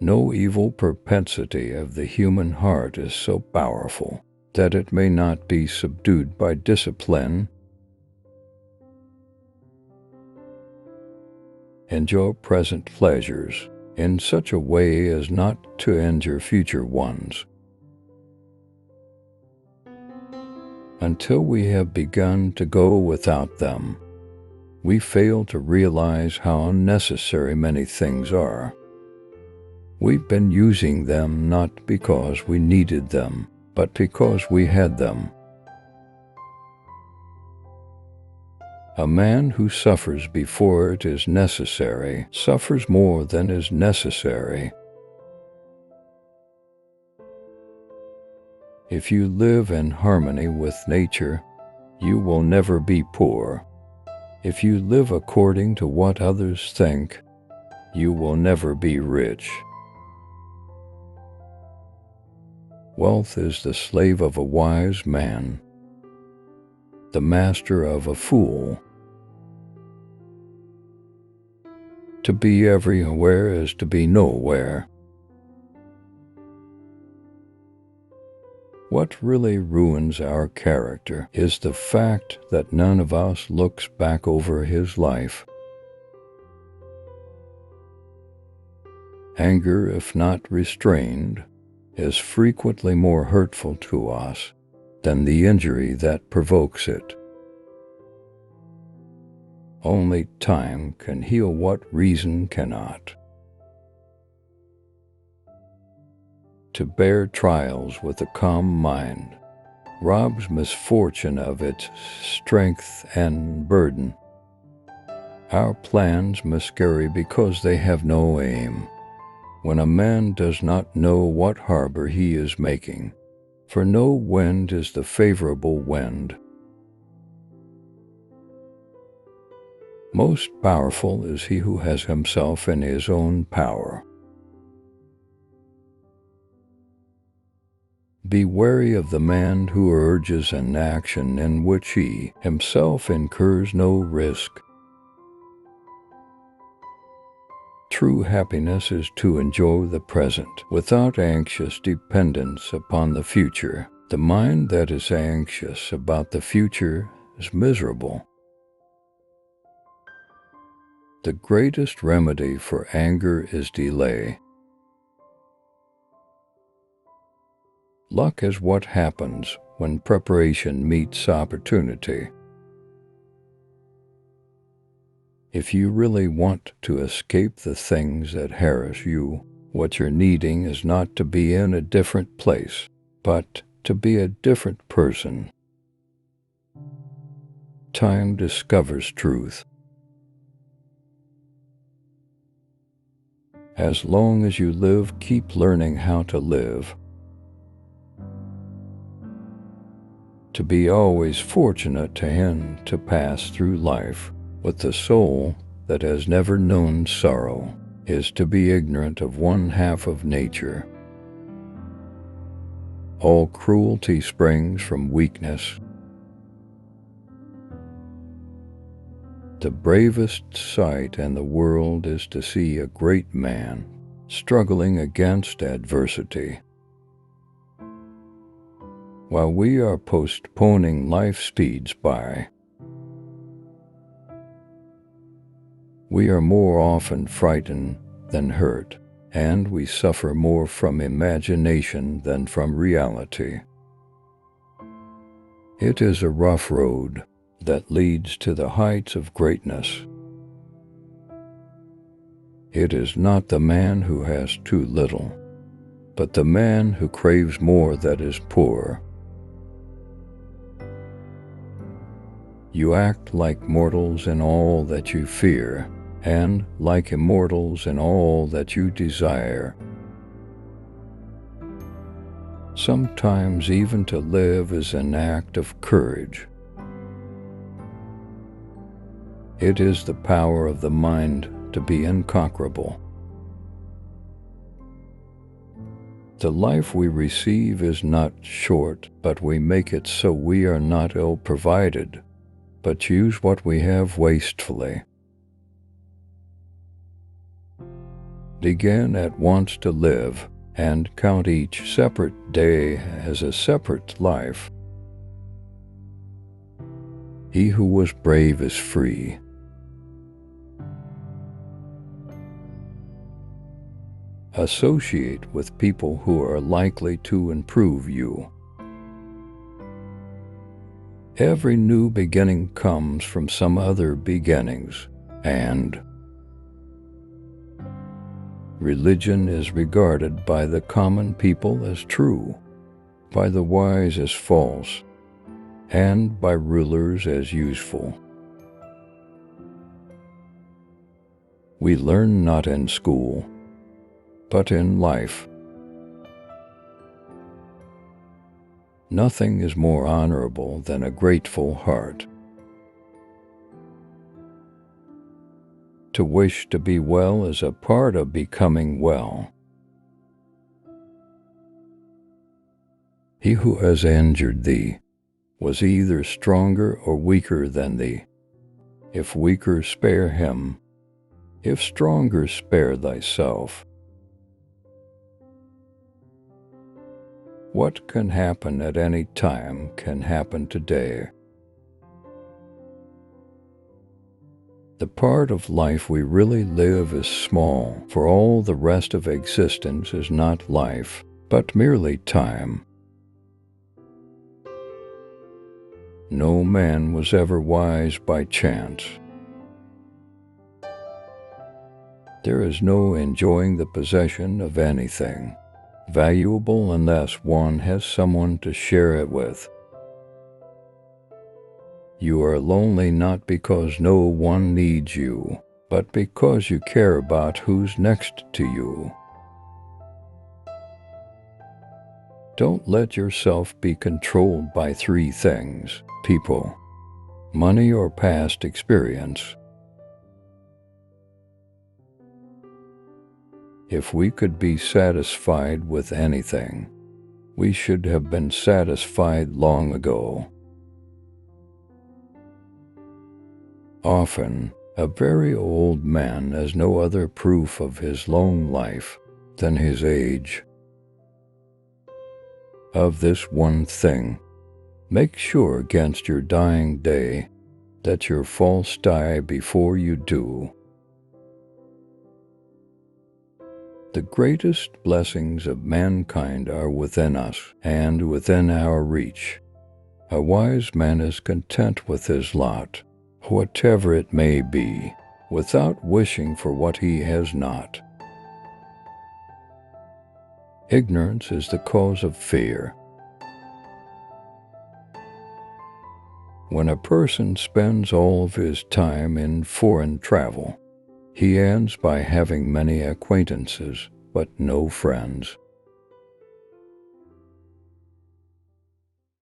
No evil propensity of the human heart is so powerful that it may not be subdued by discipline. Enjoy present pleasures in such a way as not to injure future ones. Until we have begun to go without them, we fail to realize how unnecessary many things are. We've been using them not because we needed them, but because we had them. A man who suffers before it is necessary suffers more than is necessary. If you live in harmony with nature, you will never be poor. If you live according to what others think, you will never be rich. Wealth is the slave of a wise man, the master of a fool. To be everywhere is to be nowhere. What really ruins our character is the fact that none of us looks back over his life. Anger, if not restrained, is frequently more hurtful to us than the injury that provokes it. Only time can heal what reason cannot. To bear trials with a calm mind robs misfortune of its strength and burden. Our plans miscarry because they have no aim. When a man does not know what harbor he is making, for no wind is the favorable wind. Most powerful is he who has himself in his own power. Be wary of the man who urges an action in which he himself incurs no risk. True happiness is to enjoy the present without anxious dependence upon the future. The mind that is anxious about the future is miserable. The greatest remedy for anger is delay. Luck is what happens when preparation meets opportunity. If you really want to escape the things that harass you, what you're needing is not to be in a different place, but to be a different person. Time discovers truth. As long as you live, keep learning how to live. To be always fortunate to him to pass through life with the soul that has never known sorrow is to be ignorant of one half of nature. All cruelty springs from weakness. The bravest sight in the world is to see a great man struggling against adversity. While we are postponing life speeds by, we are more often frightened than hurt, and we suffer more from imagination than from reality. It is a rough road that leads to the heights of greatness. It is not the man who has too little, but the man who craves more that is poor. You act like mortals in all that you fear, and like immortals in all that you desire. Sometimes even to live is an act of courage. It is the power of the mind to be unconquerable. The life we receive is not short, but we make it so we are not ill-provided, but use what we have wastefully. Begin at once to live, and count each separate day as a separate life. He who was brave is free. Associate with people who are likely to improve you. Every new beginning comes from some other beginnings, and religion is regarded by the common people as true, by the wise as false, and by rulers as useful. We learn not in school, but in life. Nothing is more honorable than a grateful heart. To wish to be well is a part of becoming well. He who has injured thee was either stronger or weaker than thee. If weaker, spare him. If stronger, spare thyself. What can happen at any time can happen today. The part of life we really live is small, for all the rest of existence is not life, but merely time. No man was ever wise by chance. There is no enjoying the possession of anything valuable unless one has someone to share it with. You are lonely not because no one needs you, but because you care about who's next to you. Don't let yourself be controlled by three things: people, money, or past experience. If we could be satisfied with anything, we should have been satisfied long ago. Often, a very old man has no other proof of his long life than his age. Of this one thing, make sure against your dying day that your faults die before you do. The greatest blessings of mankind are within us and within our reach. A wise man is content with his lot, whatever it may be, without wishing for what he has not. Ignorance is the cause of fear. When a person spends all of his time in foreign travel, he ends by having many acquaintances, but no friends.